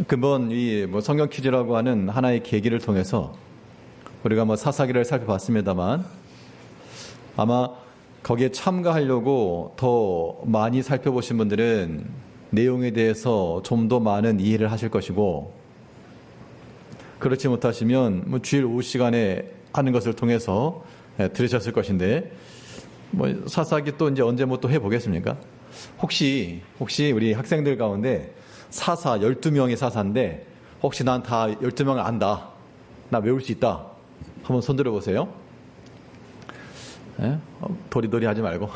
근본 이 성경 퀴즈라고 하는 하나의 계기를 통해서 우리가 사사기를 살펴봤습니다만 아마 거기에 참가하려고 더 많이 살펴보신 분들은 내용에 대해서 좀 더 많은 이해를 하실 것이고, 그렇지 못하시면 주일 오후 시간에 하는 것을 통해서 들으셨을 것인데, 사사기 또 이제 언제 또 해보겠습니까? 혹시 우리 학생들 가운데 사사 12명의 사사인데 혹시 난 다 12명을 안다, 나 외울 수 있다, 한번 손 들어보세요. 도리도리 하지 말고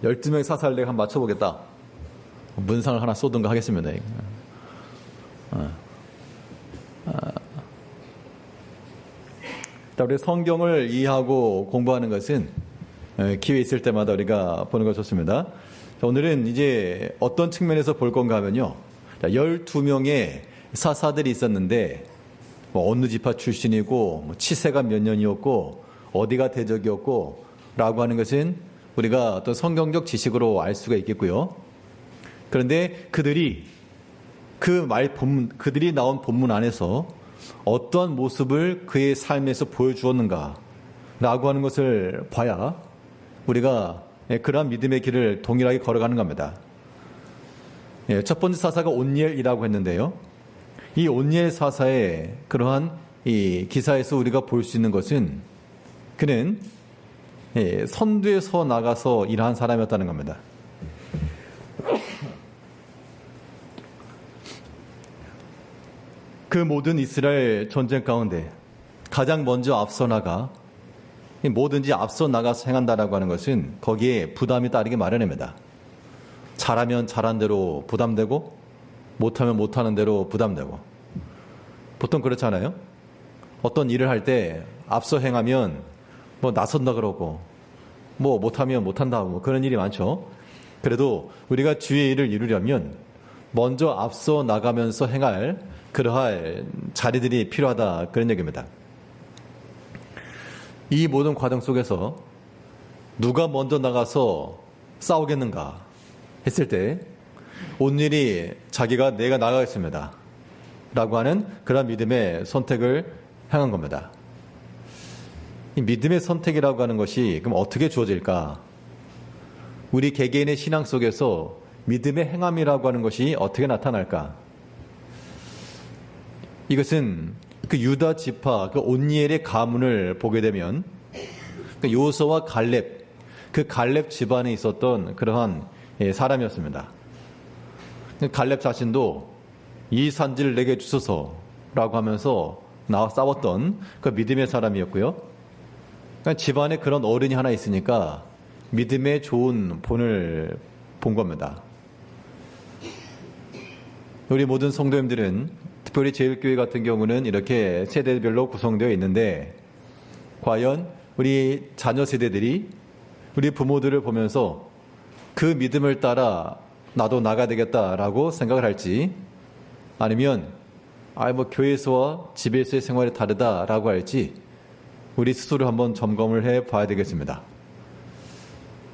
12명의 사사를 내가 한번 맞춰보겠다, 문상을 하나 쏘든가 하겠습니다. 우리 성경을 이해하고 공부하는 것은 기회 있을 때마다 우리가 보는 것 좋습니다. 오늘은 이제 어떤 측면에서 볼 건가 하면요, 12명의 사사들이 있었는데 어느 지파 출신이고 치세가 몇 년이었고 어디가 대적이었고 라고 하는 것은 우리가 어떤 성경적 지식으로 알 수가 있겠고요. 그런데 그들이 그들이 나온 본문 안에서 어떠한 모습을 그의 삶에서 보여주었는가 라고 하는 것을 봐야 우리가 그러한 믿음의 길을 동일하게 걸어가는 겁니다. 첫 번째 사사가 온니엘이라고 했는데요, 이 온니엘 사사의 그러한 이 기사에서 우리가 볼 수 있는 것은 그는 선두에서 나가서 일한 사람이었다는 겁니다. 그 모든 이스라엘 전쟁 가운데 가장 먼저 앞서 나가 뭐든지 앞서 나가서 행한다라고 하는 것은 거기에 부담이 따르게 마련입니다. 잘하면 잘한 대로 부담되고 못하면 못하는 대로 부담되고, 보통 그렇잖아요. 어떤 일을 할 때 앞서 행하면 나선다 그러고 못하면 못한다 하고 그런 일이 많죠. 그래도 우리가 주의 일을 이루려면 먼저 앞서 나가면서 행할 그러할 자리들이 필요하다, 그런 얘기입니다. 이 모든 과정 속에서 누가 먼저 나가서 싸우겠는가 했을 때 온일이 자기가 내가 나가겠습니다 라고 하는 그런 믿음의 선택을 행한 겁니다. 이 믿음의 선택이라고 하는 것이 그럼 어떻게 주어질까? 우리 개개인의 신앙 속에서 믿음의 행함이라고 하는 것이 어떻게 나타날까? 이것은 그 유다 지파, 그 온니엘의 가문을 보게 되면 그 요서와 갈렙, 그 갈렙 집안에 있었던 그러한 사람이었습니다. 갈렙 자신도 이 산지를 내게 주소서라고 하면서 나와 싸웠던 그 믿음의 사람이었고요. 그러니까 집안에 그런 어른이 하나 있으니까 믿음의 좋은 본을 본 겁니다. 우리 모든 성도님들은 특별히 제일교회 같은 경우는 이렇게 세대별로 구성되어 있는데, 과연 우리 자녀 세대들이 우리 부모들을 보면서 그 믿음을 따라 나도 나가야 되겠다라고 생각을 할지, 아니면 교회에서와 집에서의 생활이 다르다라고 할지 우리 스스로 한번 점검을 해 봐야 되겠습니다.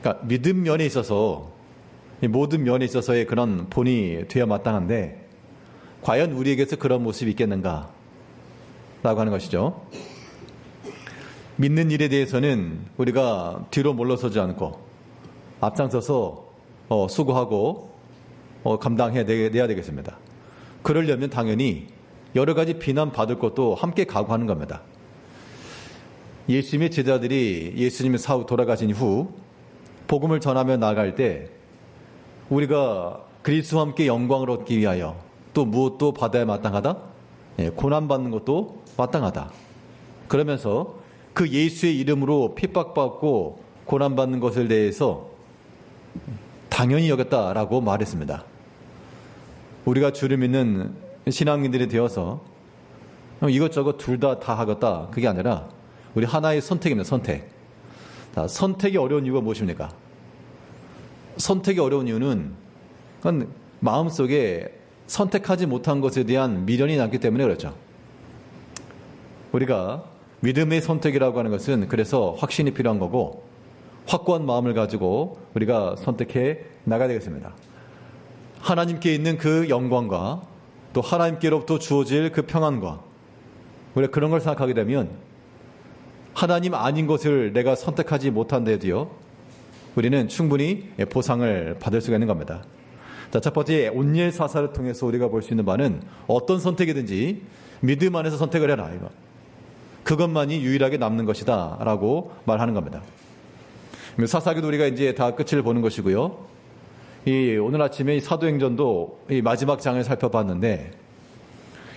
그러니까 믿음 면에 있어서, 이 모든 면에 있어서의 그런 본이 되어 마땅한데 과연 우리에게서 그런 모습이 있겠는가 라고 하는 것이죠. 믿는 일에 대해서는 우리가 뒤로 물러서지 않고 앞장서서 수고하고 감당해야 되겠습니다. 그러려면 당연히 여러 가지 비난받을 것도 함께 각오하는 겁니다. 예수님의 제자들이 예수님의 사후 돌아가신 후 복음을 전하며 나아갈 때 우리가 그리스도와 함께 영광을 얻기 위하여 또 무엇도 받아야 마땅하다? 고난받는 것도 마땅하다. 그러면서 그 예수의 이름으로 핍박받고 고난받는 것에 대해서 당연히 여겼다라고 말했습니다. 우리가 주를 믿는 신앙인들이 되어서 이것저것 둘 다 하겠다, 그게 아니라 우리 하나의 선택입니다. 선택. 선택이 어려운 이유가 무엇입니까? 선택이 어려운 이유는 마음속에 선택하지 못한 것에 대한 미련이 남기 때문에 그렇죠. 우리가 믿음의 선택이라고 하는 것은 그래서 확신이 필요한 거고, 확고한 마음을 가지고 우리가 선택해 나가야 되겠습니다. 하나님께 있는 그 영광과 또 하나님께로부터 주어질 그 평안과 우리가 그런 걸 생각하게 되면 하나님 아닌 것을 내가 선택하지 못한데도요, 우리는 충분히 보상을 받을 수가 있는 겁니다. 자, 첫 번째 온리엘 사사를 통해서 우리가 볼 수 있는 바는 어떤 선택이든지 믿음 안에서 선택을 해라. 이거. 그것만이 유일하게 남는 것이다 라고 말하는 겁니다. 사사기도 우리가 이제 다 끝을 보는 것이고요. 오늘 아침에 이 사도행전도 이 마지막 장을 살펴봤는데,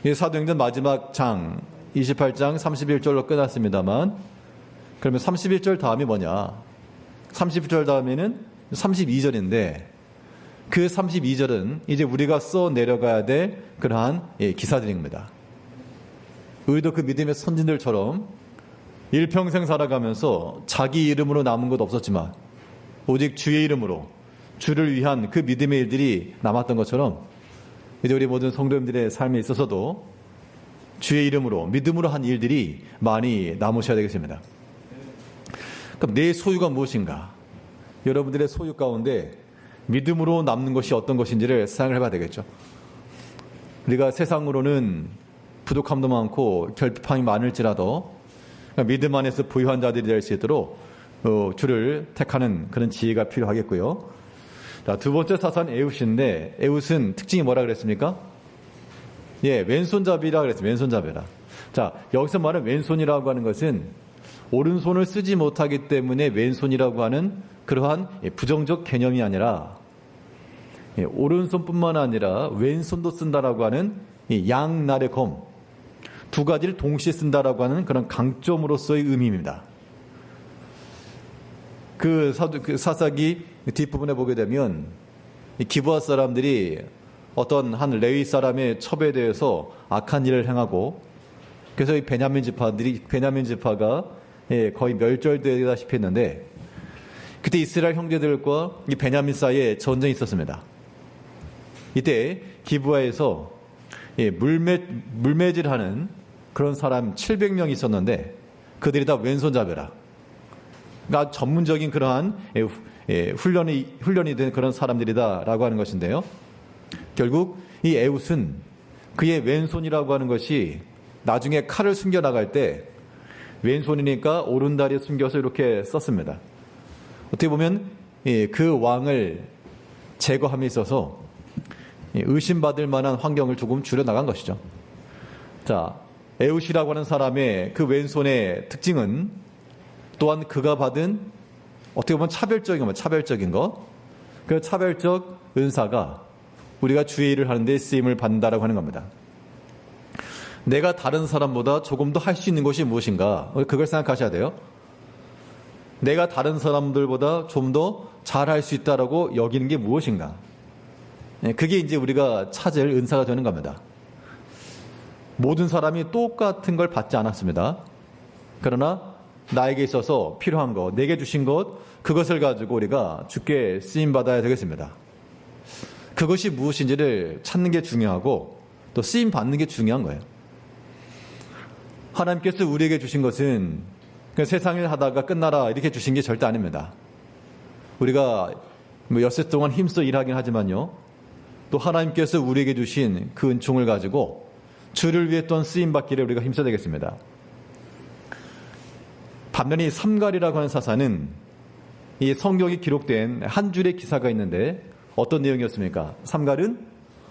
이 사도행전 마지막 장 28장 31절로 끝났습니다만, 그러면 31절 다음이 뭐냐? 31절 다음에는 32절인데 그 32절은 이제 우리가 써 내려가야 될 그러한 기사들입니다. 우리도 그 믿음의 선진들처럼 일평생 살아가면서 자기 이름으로 남은 것 없었지만 오직 주의 이름으로 주를 위한 그 믿음의 일들이 남았던 것처럼 이제 우리 모든 성도님들의 삶에 있어서도 주의 이름으로 믿음으로 한 일들이 많이 남으셔야 되겠습니다. 그럼 내 소유가 무엇인가? 여러분들의 소유 가운데 믿음으로 남는 것이 어떤 것인지를 생각을 해봐야 되겠죠. 우리가 세상으로는 부족함도 많고 결핍함이 많을지라도 믿음 안에서 부유한 자들이 될 수 있도록 주를 택하는 그런 지혜가 필요하겠고요. 자, 두 번째 사사는 에웃인데, 에웃은 특징이 뭐라 그랬습니까? 왼손잡이라 그랬어요. 왼손잡이라. 자, 여기서 말하는 왼손이라고 하는 것은 오른손을 쓰지 못하기 때문에 왼손이라고 하는 그러한 부정적 개념이 아니라 오른손뿐만 아니라 왼손도 쓴다라고 하는 양날의 검, 두 가지를 동시에 쓴다라고 하는 그런 강점으로서의 의미입니다. 그 사사기 뒷부분에 보게 되면 기브아 사람들이 어떤 한 레위 사람의 첩에 대해서 악한 일을 행하고, 그래서 이 베냐민 지파가 거의 멸절되다시피 했는데, 그때 이스라엘 형제들과 이 베냐민 사이에 전쟁이 있었습니다. 이때 기브아에서 물매질하는 그런 사람 700명이 있었는데 그들이 다 왼손잡이라. 그러니까 전문적인 그러한 훈련이 된 그런 사람들이다라고 하는 것인데요. 결국 이 에웃은 그의 왼손이라고 하는 것이 나중에 칼을 숨겨 나갈 때 왼손이니까 오른다리에 숨겨서 이렇게 썼습니다. 어떻게 보면 그 왕을 제거함에 있어서 의심받을 만한 환경을 조금 줄여나간 것이죠. 자, 에웃이라고 하는 사람의 그 왼손의 특징은 또한 그가 받은 어떻게 보면 차별적인 것, 그 차별적 은사가 우리가 주의 일을 하는 데 쓰임을 받는다라고 하는 겁니다. 내가 다른 사람보다 조금 더 할 수 있는 것이 무엇인가? 그걸 생각하셔야 돼요. 내가 다른 사람들보다 좀 더 잘할 수 있다라고 여기는 게 무엇인가? 그게 이제 우리가 찾을 은사가 되는 겁니다. 모든 사람이 똑같은 걸 받지 않았습니다. 그러나 나에게 있어서 필요한 것, 내게 주신 것, 그것을 가지고 우리가 주께 쓰임받아야 되겠습니다. 그것이 무엇인지를 찾는 게 중요하고 또 쓰임받는 게 중요한 거예요. 하나님께서 우리에게 주신 것은 세상을 하다가 끝나라 이렇게 주신 게 절대 아닙니다. 우리가 엿새 동안 힘써 일하긴 하지만요, 또 하나님께서 우리에게 주신 그 은총을 가지고 주를 위해 또한 쓰임받기를 우리가 힘써야 되겠습니다. 반면에 삼갈이라고 하는 사사는 이 성경에 기록된 한 줄의 기사가 있는데 어떤 내용이었습니까? 삼갈은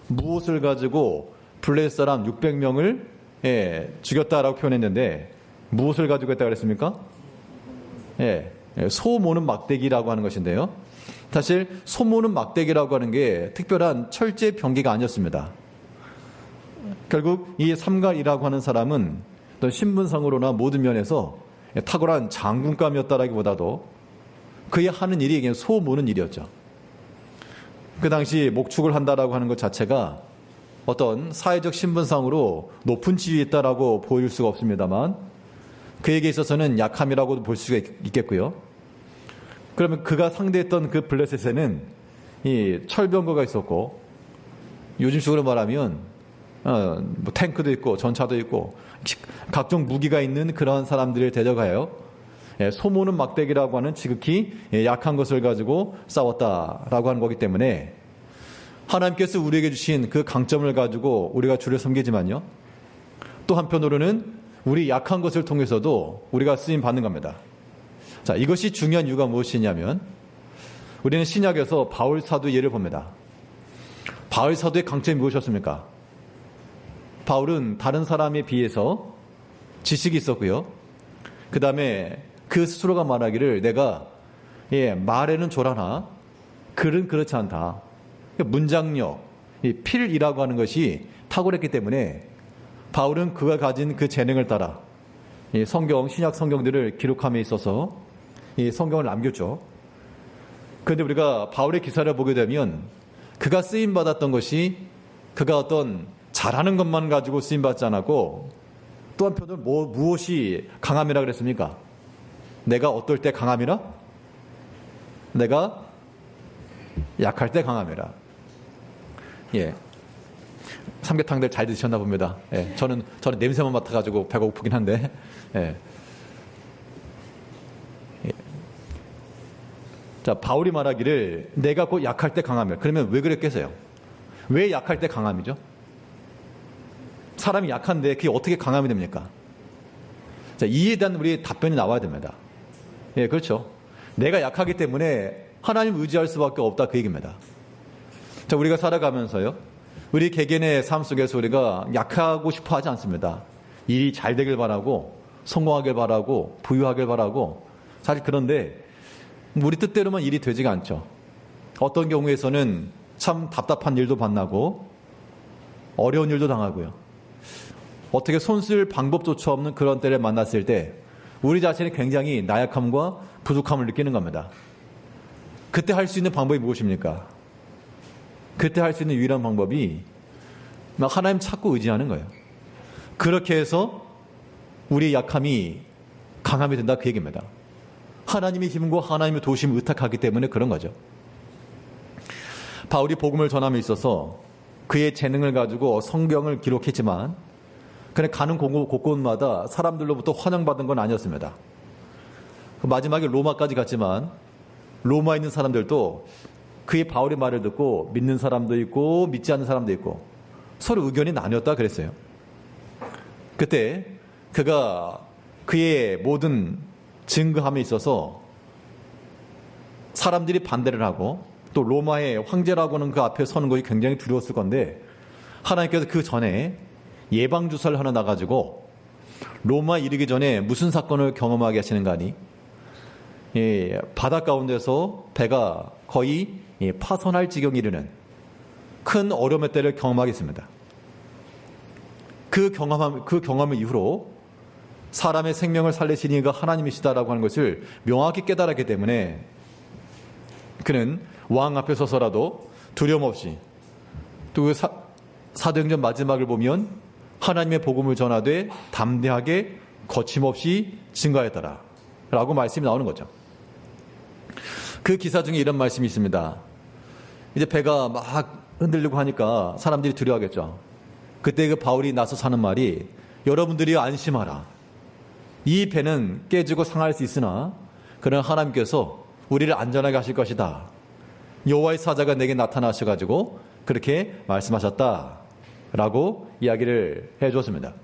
무엇을 가지고 블레셋 사람 600명을 죽였다라고 표현했는데 무엇을 가지고 했다고 그랬습니까? 소 모는 막대기라고 하는 것인데요. 사실 소 모는 막대기라고 하는 게 특별한 철제 병기가 아니었습니다. 결국 이 삼갈이라고 하는 사람은 어떤 신분상으로나 모든 면에서 탁월한 장군감이었다라기보다도 그의 하는 일이 그냥 소 모는 일이었죠. 그 당시 목축을 한다라고 하는 것 자체가 어떤 사회적 신분상으로 높은 지위에 있다라고 보일 수가 없습니다만 그에게 있어서는 약함이라고도 볼 수가 있겠고요. 그러면 그가 상대했던 그 블레셋에는 이 철병거가 있었고, 요즘식으로 말하면 뭐 탱크도 있고 전차도 있고 각종 무기가 있는 그러한 사람들을 대적하여 소모는 막대기라고 하는 지극히 약한 것을 가지고 싸웠다라고 하는 거기 때문에 하나님께서 우리에게 주신 그 강점을 가지고 우리가 주를 섬기지만요. 또 한편으로는 우리 약한 것을 통해서도 우리가 쓰임 받는 겁니다. 자, 이것이 중요한 이유가 무엇이냐면 우리는 신약에서 바울 사도 예를 봅니다. 바울 사도의 강점이 무엇이었습니까? 바울은 다른 사람에 비해서 지식이 있었고요. 그 다음에 그 스스로가 말하기를 내가 말에는 조라나 글은 그렇지 않다. 문장력, 필이라고 하는 것이 탁월했기 때문에 바울은 그가 가진 그 재능을 따라 신약 성경들을 기록함에 있어서 성경을 남겼죠. 그런데 우리가 바울의 기사를 보게 되면 그가 쓰임받았던 것이 그가 어떤 잘하는 것만 가지고 쓰임받지 않았고 또 한편으로는 무엇이 강함이라 그랬습니까? 내가 어떨 때 강함이라? 내가 약할 때 강함이라. 예. 삼계탕들 잘 드셨나 봅니다. 예. 저는 냄새만 맡아가지고 배가 고프긴 한데. 예. 예. 자, 바울이 말하기를 내가 곧 약할 때 강함이라. 그러면 왜 그랬겠어요? 왜 약할 때 강함이죠? 사람이 약한데 그게 어떻게 강함이 됩니까? 자, 이에 대한 우리 답변이 나와야 됩니다. 예, 그렇죠. 내가 약하기 때문에 하나님 의지할 수밖에 없다 그 얘기입니다. 자, 우리가 살아가면서요. 우리 개개인의 삶 속에서 우리가 약하고 싶어 하지 않습니다. 일이 잘 되길 바라고 성공하길 바라고 부유하길 바라고 사실 그런데 우리 뜻대로만 일이 되지가 않죠. 어떤 경우에서는 참 답답한 일도 만나고 어려운 일도 당하고요. 어떻게 손쓸 방법조차 없는 그런 때를 만났을 때 우리 자신이 굉장히 나약함과 부족함을 느끼는 겁니다. 그때 할 수 있는 방법이 무엇입니까? 그때 할 수 있는 유일한 방법이 하나님 찾고 의지하는 거예요. 그렇게 해서 우리의 약함이 강함이 된다 그 얘기입니다. 하나님의 힘과 하나님의 도심을 의탁하기 때문에 그런 거죠. 바울이 복음을 전함에 있어서 그의 재능을 가지고 성경을 기록했지만 그냥 가는 곳곳마다 사람들로부터 환영받은 건 아니었습니다. 마지막에 로마까지 갔지만 로마에 있는 사람들도 그의 바울의 말을 듣고 믿는 사람도 있고 믿지 않는 사람도 있고 서로 의견이 나뉘었다 그랬어요. 그때 그가 그의 모든 증거함에 있어서 사람들이 반대를 하고 또 로마의 황제라고는 그 앞에 서는 것이 굉장히 두려웠을 건데 하나님께서 그 전에 예방주사를 하나 놔가지고 로마에 이르기 전에 무슨 사건을 경험하게 하시는가 하니 바다 가운데서 배가 거의 파손할 지경에 이르는 큰 어려움의 때를 경험하겠습니다. 그 경험을 이후로 사람의 생명을 살리시는 이가 하나님이시다라고 하는 것을 명확히 깨달았기 때문에 그는 왕 앞에 서서라도 두려움 없이 또 그 사도행전 마지막을 보면 하나님의 복음을 전하되 담대하게 거침없이 증거했더라 라고 말씀이 나오는 거죠. 그 기사 중에 이런 말씀이 있습니다. 이제 배가 막 흔들리고 하니까 사람들이 두려워하겠죠. 그때 그 바울이 나서 하는 말이 여러분들이 안심하라. 이 배는 깨지고 상할 수 있으나 그러나 하나님께서 우리를 안전하게 하실 것이다. 여호와의 사자가 내게 나타나셔가지고 그렇게 말씀하셨다 라고 이야기를 해주었습니다.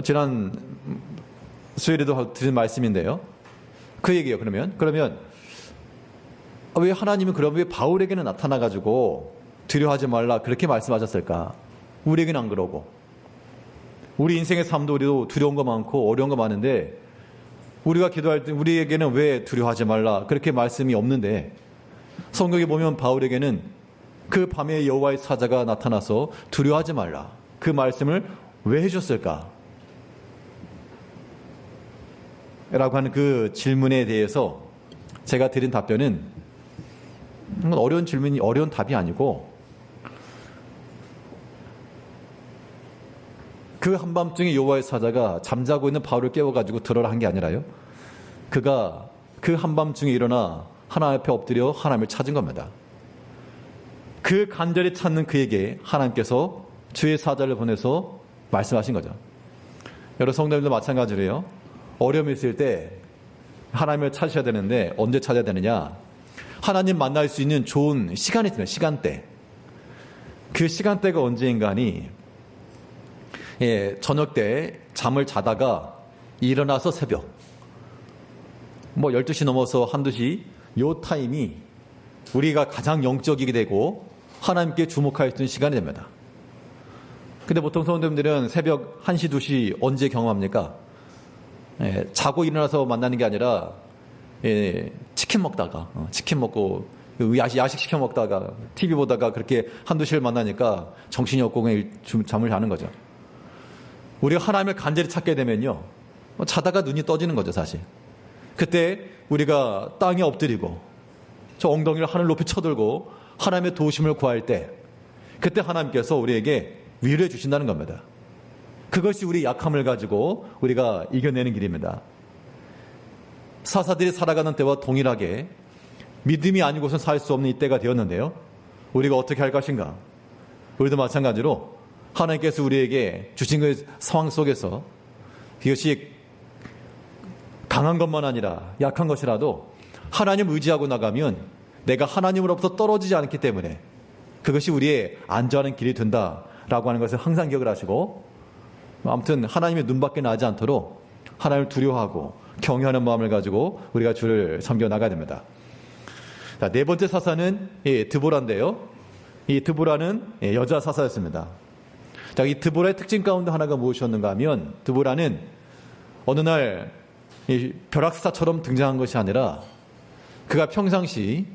지난 수요일에도 드린 말씀인데요. 그 얘기예요. 그러면 왜 하나님은 왜 바울에게는 나타나가지고 두려워하지 말라 그렇게 말씀하셨을까? 우리에게는 안 그러고 우리 인생의 삶도 우리도 두려운 거 많고 어려운 거 많은데 우리가 기도할 때 우리에게는 왜 두려워하지 말라 그렇게 말씀이 없는데 성경에 보면 바울에게는 그 밤에 여호와의 사자가 나타나서 두려워하지 말라 그 말씀을 왜 해줬을까? 라고 하는 그 질문에 대해서 제가 드린 답변은 어려운 질문이 어려운 답이 아니고 그 한밤중에 여호와의 사자가 잠자고 있는 바울을 깨워가지고 들어라 한 게 아니라요. 그가 그 한밤중에 일어나 하나님 앞에 엎드려 하나님을 찾은 겁니다. 그 간절히 찾는 그에게 하나님께서 주의 사자를 보내서 말씀하신 거죠. 여러분 성도님도 마찬가지로요. 어려움이 있을 때 하나님을 찾으셔야 되는데 언제 찾아야 되느냐? 하나님 만날 수 있는 좋은 시간이 있습니다. 시간대. 그 시간대가 언제인가니 저녁 때 잠을 자다가 일어나서 새벽 12시 넘어서 1-2시 요 타임이 우리가 가장 영적이게 되고 하나님께 주목할 수 있는 시간이 됩니다. 근데 보통 성도님들은 새벽 1시, 2시 언제 경험합니까? 자고 일어나서 만나는 게 아니라 치킨 먹다가 치킨 먹고 야식 시켜 먹다가 TV 보다가 그렇게 1-2시를 만나니까 정신이 없고 그냥 잠을 자는 거죠. 우리가 하나님을 간절히 찾게 되면요 자다가 눈이 떠지는 거죠. 사실 그때 우리가 땅에 엎드리고 저 엉덩이를 하늘 높이 쳐들고 하나님의 도우심을 구할 때 그때 하나님께서 우리에게 위로해 주신다는 겁니다. 그것이 우리 약함을 가지고 우리가 이겨내는 길입니다. 사사들이 살아가는 때와 동일하게 믿음이 아니고선 살 수 없는 이때가 되었는데요. 우리가 어떻게 할 것인가? 우리도 마찬가지로 하나님께서 우리에게 주신 그 상황 속에서 이것이 강한 것만 아니라 약한 것이라도 하나님 의지하고 나가면 내가 하나님으로부터 떨어지지 않기 때문에 그것이 우리의 안전한 길이 된다라고 하는 것을 항상 기억을 하시고 아무튼 하나님의 눈밖에 나지 않도록 하나님을 두려워하고 경외하는 마음을 가지고 우리가 주를 섬겨 나가야 됩니다. 자, 네 번째 사사는 드보라인데요. 이 드보라는 여자 사사였습니다. 자, 이 드보라의 특징 가운데 하나가 무엇이었는가 하면 드보라는 어느 날 벼락스타처럼 등장한 것이 아니라 그가 평상시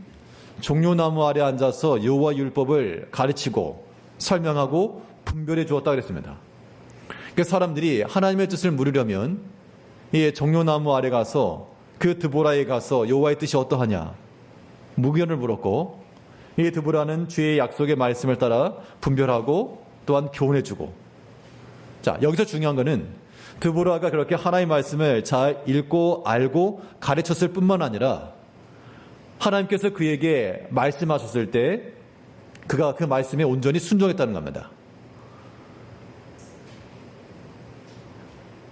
종려나무 아래 앉아서 여호와 율법을 가르치고 설명하고 분별해 주었다 그랬습니다. 그 사람들이 하나님의 뜻을 물으려면 이 종려나무 아래 가서 그 드보라에 가서 여호와의 뜻이 어떠하냐 무견을 물었고 이 드보라는 주의 약속의 말씀을 따라 분별하고 또한 교훈해주고 자 여기서 중요한 것은 드보라가 그렇게 하나님의 말씀을 잘 읽고 알고 가르쳤을 뿐만 아니라 하나님께서 그에게 말씀하셨을 때 그가 그 말씀에 온전히 순종했다는 겁니다.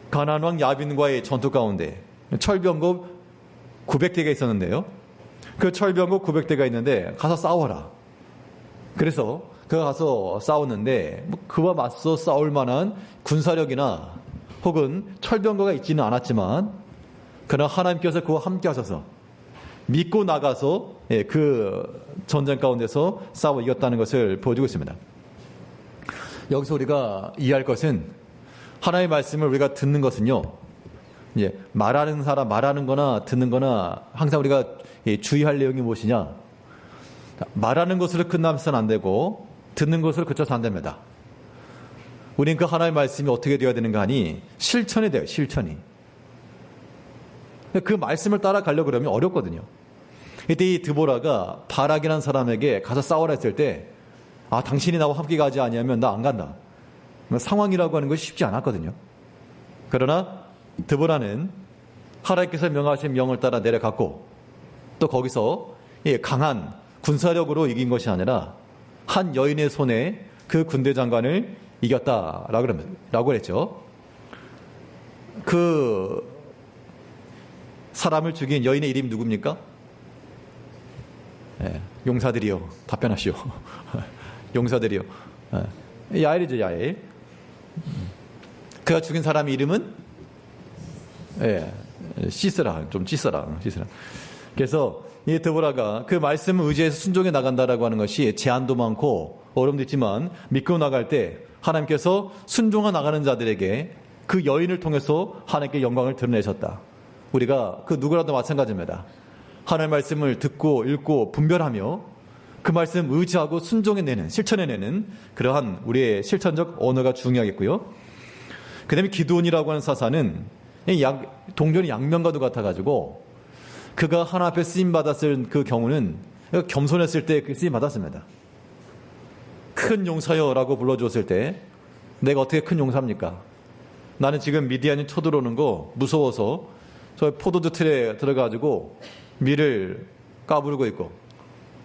가나안 왕 야빈과의 전투 가운데 철병거 900대가 있었는데요. 그 철병거 900대가 있는데 가서 싸워라. 그래서 그가 가서 싸웠는데 그와 맞서 싸울 만한 군사력이나 혹은 철병거가 있지는 않았지만 그러나 하나님께서 그와 함께 하셔서 믿고 나가서 그 전쟁 가운데서 싸워 이겼다는 것을 보여주고 있습니다. 여기서 우리가 이해할 것은 하나님의 말씀을 우리가 듣는 것은요 말하는 사람 말하는 거나 듣는 거나 항상 우리가 주의할 내용이 무엇이냐 말하는 것으로 끝나서는 안 되고 듣는 것으로 그쳐서 안 됩니다. 우리는 그 하나님의 말씀이 어떻게 되어야 되는가 하니 실천이 돼요. 실천이. 그 말씀을 따라가려고 그러면 어렵거든요. 이때 이 드보라가 바락이라는 사람에게 가서 싸우라 했을 때 당신이 나와 함께 가지 아니하면 나 안 간다. 상황이라고 하는 것이 쉽지 않았거든요. 그러나 드보라는 하나님께서 명하신 명을 따라 내려갔고 또 거기서 강한 군사력으로 이긴 것이 아니라 한 여인의 손에 그 군대 장관을 이겼다라고 했죠. 그 사람을 죽인 여인의 이름이 누굽니까? 용사들이요. 답변하시오. 용사들이요. 야엘이죠, 야엘. 그가 죽인 사람의 이름은 시스라. 좀 시스라. 그래서 이 드보라가 그 말씀을 의지해서 순종해 나간다라고 하는 것이 제한도 많고 어려움도 있지만 믿고 나갈 때 하나님께서 순종해 나가는 자들에게 그 여인을 통해서 하나님께 영광을 드러내셨다. 우리가 그 누구라도 마찬가지입니다. 하나님의 말씀을 듣고 읽고 분별하며 그 말씀 의지하고 순종해내는 실천해내는 그러한 우리의 실천적 언어가 중요하겠고요. 그 다음에 기드온이라고 하는 사사는 동전이 양면과도 같아가지고 그가 하나 앞에 쓰임받았을 그 경우는 겸손했을 때 쓰임받았습니다. 큰 용사여라고 불러주었을 때 내가 어떻게 큰 용사입니까? 나는 지금 미디안이 쳐들어오는 거 무서워서 저 포도주 틀에 들어가지고 밀을 까부르고 있고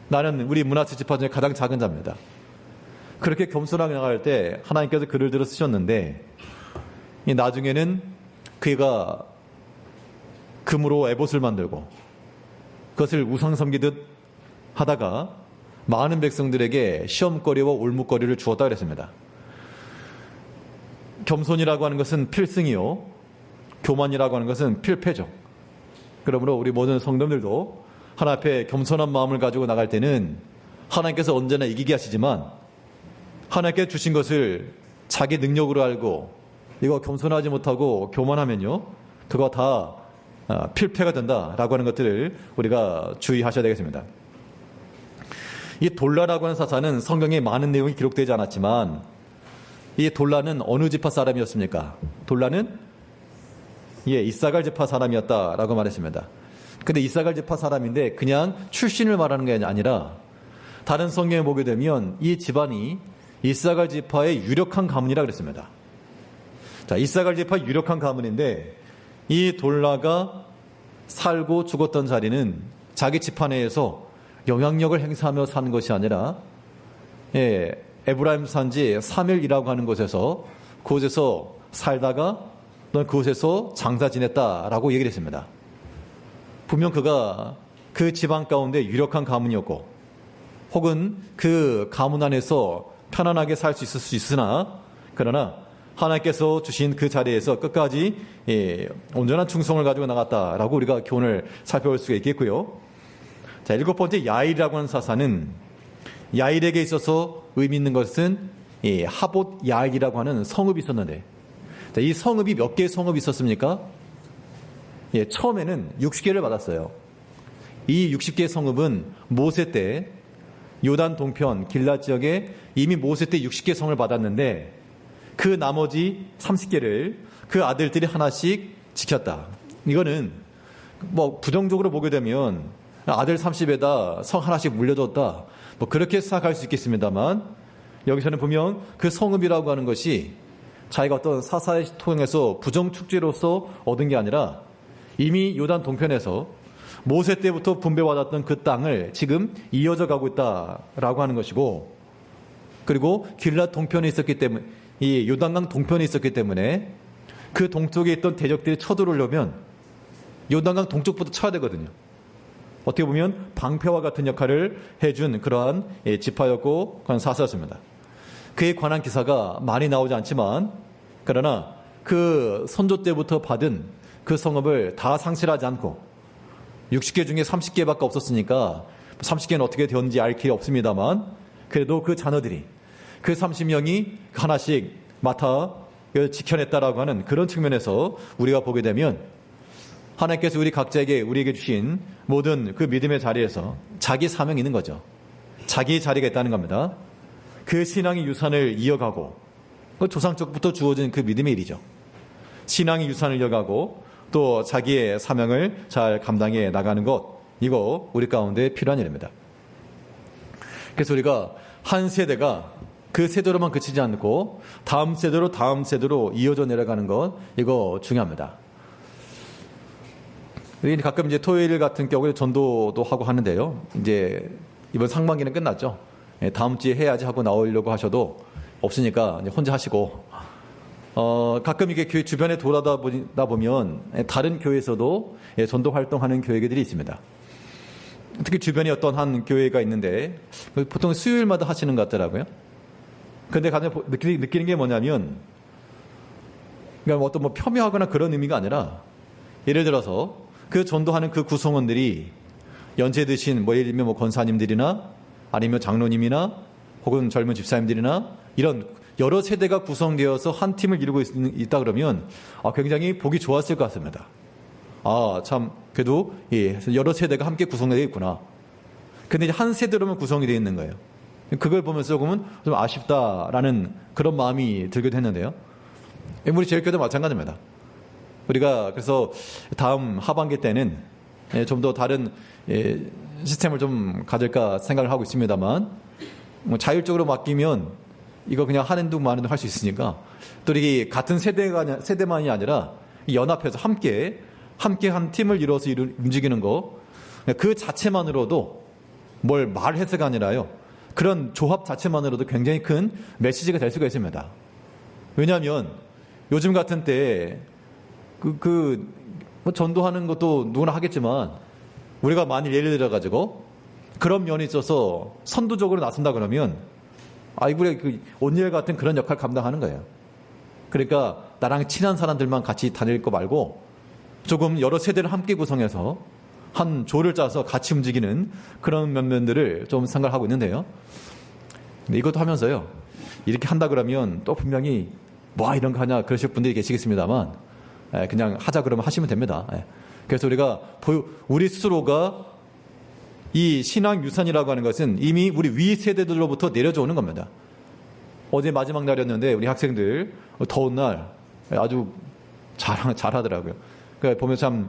나는 우리 문하세 지파 중에 가장 작은 자입니다. 그렇게 겸손하게 나갈 때 하나님께서 글을 들어 쓰셨는데 나중에는 그가 금으로 에봇을 만들고 그것을 우상 섬기듯 하다가 많은 백성들에게 시험거리와 올무거리를 주었다 그랬습니다. 겸손이라고 하는 것은 필승이요, 교만이라고 하는 것은 필패죠. 그러므로 우리 모든 성도들도 하나님 앞에 겸손한 마음을 가지고 나갈 때는 하나님께서 언제나 이기게 하시지만 하나님께 주신 것을 자기 능력으로 알고 이거 겸손하지 못하고 교만하면요, 그거 다 필패가 된다라고 하는 것들을 우리가 주의하셔야 되겠습니다. 이 돌라라고 하는 사사는 성경에 많은 내용이 기록되지 않았지만 이 돌라는 어느 지파 사람이었습니까? 돌라는 이사갈 지파 사람이었다라고 말했습니다. 근데 이사갈 지파 사람인데 그냥 출신을 말하는 게 아니라 다른 성경에 보게 되면 이 집안이 이사갈 지파의 유력한 가문이라 그랬습니다. 자, 이사갈 지파 유력한 가문인데 이 돌라가 살고 죽었던 자리는 자기 집안 내에서 영향력을 행사하며 사는 것이 아니라 에브라임 산지 3일이라고 하는 곳에서 그곳에서 살다가 넌 그곳에서 장사 지냈다라고 얘기를 했습니다. 분명 그가 그 지방 가운데 유력한 가문이었고 혹은 그 가문 안에서 편안하게 살 수 있을 수 있으나 그러나 하나님께서 주신 그 자리에서 끝까지 온전한 충성을 가지고 나갔다라고 우리가 교훈을 살펴볼 수가 있겠고요. 자, 7번째 야일이라고 하는 사사는 야일에게 있어서 의미 있는 것은 하봇 야일이라고 하는 성읍이 있었는데, 자, 이 성읍이 몇 개의 성읍이 있었습니까? 처음에는 60개를 받았어요. 이 60개의 성읍은 모세 때 요단 동편 길랏 지역에 이미 모세 때 60개 성을 받았는데 그 나머지 30개를 그 아들들이 하나씩 지켰다. 이거는 뭐 부정적으로 보게 되면 아들 30에다 성 하나씩 물려줬다, 뭐 그렇게 생각할 수 있겠습니다만 여기서는 분명 그 성읍이라고 하는 것이 자기가 어떤 사사를 통해서 부정축제로서 얻은 게 아니라 이미 요단 동편에서 모세 때부터 분배받았던 그 땅을 지금 이어져 가고 있다라고 하는 것이고, 그리고 길랏 동편에 있었기 때문에 이 요단강 동편에 있었기 때문에 그 동쪽에 있던 대적들이 쳐들어오려면 요단강 동쪽부터 쳐야 되거든요. 어떻게 보면 방패와 같은 역할을 해준 그러한 지파였고 그런 사사였습니다. 그에 관한 기사가 많이 나오지 않지만 그러나 그 선조 때부터 받은 그 성읍을 다 상실하지 않고 60개 중에 30개밖에 없었으니까 30개는 어떻게 되었는지 알 길이 없습니다만 그래도 그 자녀들이 그 30명이 하나씩 맡아 지켜냈다라고 하는 그런 측면에서 우리가 보게 되면 하나님께서 우리 각자에게 우리에게 주신 모든 그 믿음의 자리에서 자기 사명이 있는 거죠. 자기 자리가 있다는 겁니다. 그 신앙의 유산을 이어가고 조상적부터 주어진 그 믿음의 일이죠. 신앙의 유산을 이어가고 또 자기의 사명을 잘 감당해 나가는 것, 이거 우리 가운데 필요한 일입니다. 그래서 우리가 한 세대가 그 세대로만 그치지 않고 다음 세대로 이어져 내려가는 것, 이거 중요합니다. 가끔 이제 토요일 같은 경우에 전도도 하고 하는데요. 이제 이번 상반기는 끝났죠. 다음 주에 해야지 하고 나오려고 하셔도 없으니까 이제 혼자 하시고, 가끔 이게 교회 주변에 돌아다 보면 다른 교회에서도 전도 활동하는 교회들이 있습니다. 특히 주변에 어떤 한 교회가 있는데 보통 수요일마다 하시는 것 같더라고요. 그런데 가장 느끼는 게 뭐냐면, 그러니까 어떤 뭐 폄훼하거나 그런 의미가 아니라, 예를 들어서 그 전도하는 그 구성원들이 연세 드신 예를 들면 권사님들이나 아니면 장로님이나 혹은 젊은 집사님들이나 이런 여러 세대가 구성되어서 한 팀을 이루고 있다 그러면 굉장히 보기 좋았을 것 같습니다. 참 그래도 여러 세대가 함께 구성되어 있구나. 근데 이제 한 세대로만 구성이 되어 있는 거예요. 그걸 보면서 조금은 좀 아쉽다라는 그런 마음이 들기도 했는데요. 우리 제일교회도 마찬가지입니다. 우리가 그래서 다음 하반기 때는 좀 더 다른 시스템을 좀 가질까 생각을 하고 있습니다만, 자율적으로 맡기면 이거 그냥 하는 둥 마는 둥 할 수 있으니까, 또 이게 같은 세대만이 아니라 연합해서 함께 한 팀을 이루어서 움직이는 거, 그 자체만으로도 뭘 말해서가 아니라요, 그런 조합 자체만으로도 굉장히 큰 메시지가 될 수가 있습니다. 왜냐하면 요즘 같은 때 뭐 전도하는 것도 누구나 하겠지만, 우리가 만일 예를 들어가지고 그런 면에 있어서 선두적으로 나선다 그러면 아이고야 그 온니엘 같은 그런 역할 감당하는 거예요. 그러니까 나랑 친한 사람들만 같이 다닐 거 말고 조금 여러 세대를 함께 구성해서 한 조를 짜서 같이 움직이는 그런 면면들을 좀 생각하고 있는데요. 근데 이것도 하면서요. 이렇게 한다 그러면 또 분명히 뭐 이런 거 하냐 그러실 분들이 계시겠습니다만 그냥 하자 그러면 하시면 됩니다. 그래서 우리 스스로가 이 신앙 유산이라고 하는 것은 이미 우리 위 세대들로부터 내려져 오는 겁니다. 어제 마지막 날이었는데 우리 학생들 더운 날 아주 잘하더라고요. 그러니까 보면 참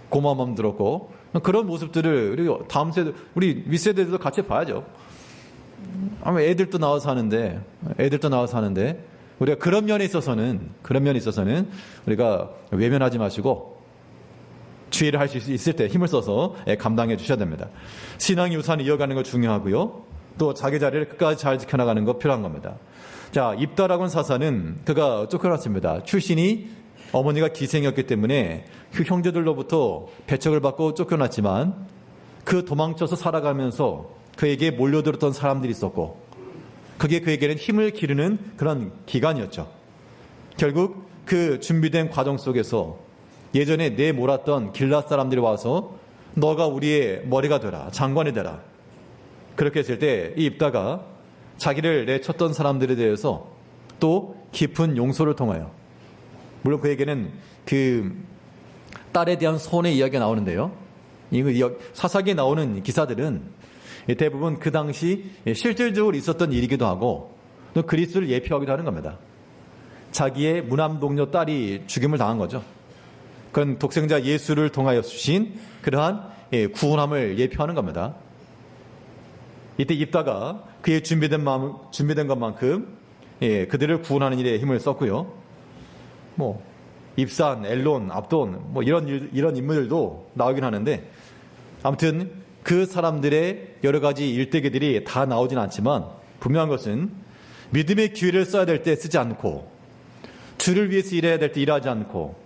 고마운 마음 들었고 그런 모습들을 우리 다음 세대, 우리 위 세대들도 같이 봐야죠. 아마 애들도 나와서 하는데 우리가 그런 면에 있어서는 우리가 외면하지 마시고 주의를 할 수 있을 때 힘을 써서 감당해 주셔야 됩니다. 신앙 유산을 이어가는 거 중요하고요. 또 자기 자리를 끝까지 잘 지켜나가는 거 필요한 겁니다. 자, 입다라고 하는 사사는 그가 쫓겨났습니다. 출신이 어머니가 기생이었기 때문에 그 형제들로부터 배척을 받고 쫓겨났지만 그 도망쳐서 살아가면서 그에게 몰려들었던 사람들이 있었고 그게 그에게는 힘을 기르는 그런 기간이었죠. 결국 그 준비된 과정 속에서 예전에 내몰았던 길랏 사람들이 와서 너가 우리의 머리가 되라, 장관이 되라. 그렇게 했을 때 이 입다가 자기를 내쳤던 사람들에 대해서 또 깊은 용서를 통하여, 물론 그에게는 그 딸에 대한 소원의 이야기가 나오는데요. 이거 사사기에 나오는 기사들은 대부분 그 당시 실질적으로 있었던 일이기도 하고 또 그리스도를 예표하기도 하는 겁니다. 자기의 무남동료 딸이 죽임을 당한 거죠. 그건 독생자 예수를 통하여 주신 그러한 구원함을 예표하는 겁니다. 이때 입다가 그의 준비된 것만큼 그들을 구원하는 일에 힘을 썼고요. 입산, 엘론, 압돈 이런 인물들도 나오긴 하는데 아무튼 그 사람들의 여러 가지 일대기들이 다 나오진 않지만 분명한 것은 믿음의 기회를 써야 될 때 쓰지 않고 주를 위해서 일해야 될 때 일하지 않고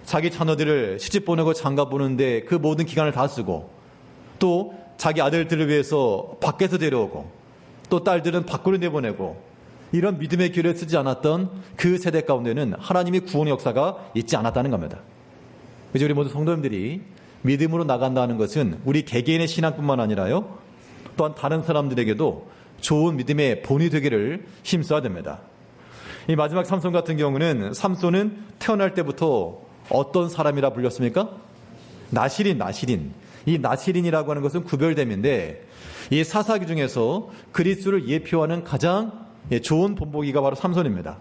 자기 자녀들을 시집 보내고 장가 보는데 그 모든 기간을 다 쓰고 또 자기 아들들을 위해서 밖에서 데려오고 또 딸들은 밖으로 내보내고 이런 믿음의 기회를 쓰지 않았던 그 세대 가운데는 하나님의 구원의 역사가 있지 않았다는 겁니다. 그래서 우리 모두 성도님들이 믿음으로 나간다는 것은 우리 개개인의 신앙뿐만 아니라요 또한 다른 사람들에게도 좋은 믿음의 본이 되기를 힘써야 됩니다. 이 마지막 삼손 같은 경우는 삼손은 태어날 때부터 어떤 사람이라 불렸습니까? 나시린. 이 나시린이라고 하는 것은 구별됨인데 이 사사기 중에서 그리스도를 예표하는 가장 좋은 본보기가 바로 삼손입니다.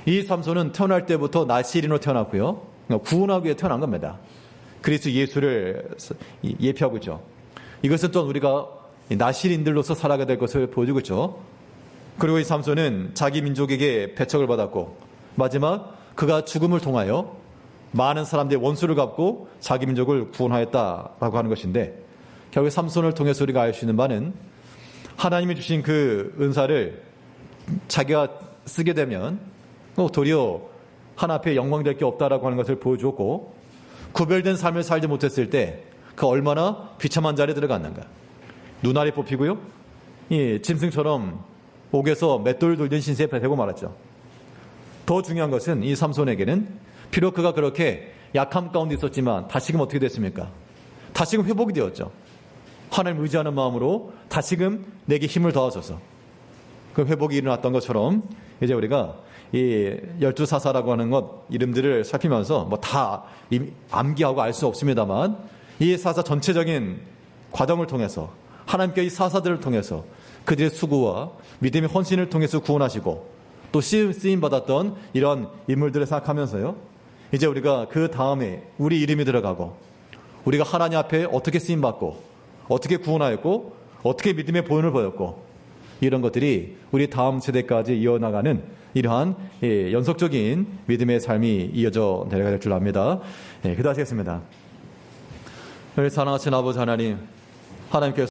이 삼손은 태어날 때부터 나시린으로 태어났고요. 구원하기 위해 태어난 겁니다. 그리스도 예수를 예표하고 있죠. 이것은 또 우리가 나시린들로서 살아가야 될 것을 보여주고 있죠. 그리고 이 삼손은 자기 민족에게 배척을 받았고 마지막 그가 죽음을 통하여 많은 사람들의 원수를 갚고 자기 민족을 구원하였다라고 하는 것인데 결국 삼손을 통해서 우리가 알 수 있는 바는 하나님이 주신 그 은사를 자기가 쓰게 되면 도리어 하나 앞에 영광될 게 없다라고 하는 것을 보여주었고 구별된 삶을 살지 못했을 때 그 얼마나 비참한 자리에 들어갔는가. 눈알이 뽑히고요. 짐승처럼 옥에서 맷돌 돌린 신세에 되고 말았죠. 더 중요한 것은 이 삼손에게는 비록 그가 그렇게 약함 가운데 있었지만 다시금 어떻게 됐습니까? 다시금 회복이 되었죠. 하나님을 의지하는 마음으로 다시금 내게 힘을 더하소서. 그 회복이 일어났던 것처럼 이제 우리가 이 12사사라고 하는 것 이름들을 살피면서 다 암기하고 알 수 없습니다만 이 사사 전체적인 과정을 통해서 하나님께 이 사사들을 통해서 그들의 수고와 믿음의 헌신을 통해서 구원하시고 또 쓰임받았던 이런 인물들을 생각하면서요. 이제 우리가 그 다음에 우리 이름이 들어가고 우리가 하나님 앞에 어떻게 쓰임받고 어떻게 구원하였고 어떻게 믿음의 보현을 보였고 이런 것들이 우리 다음 세대까지 이어나가는 이러한 연속적인 믿음의 삶이 이어져 내려가야 될 줄 압니다. 기도하시겠습니다. 사랑하신 아버지 하나님, 하나님께서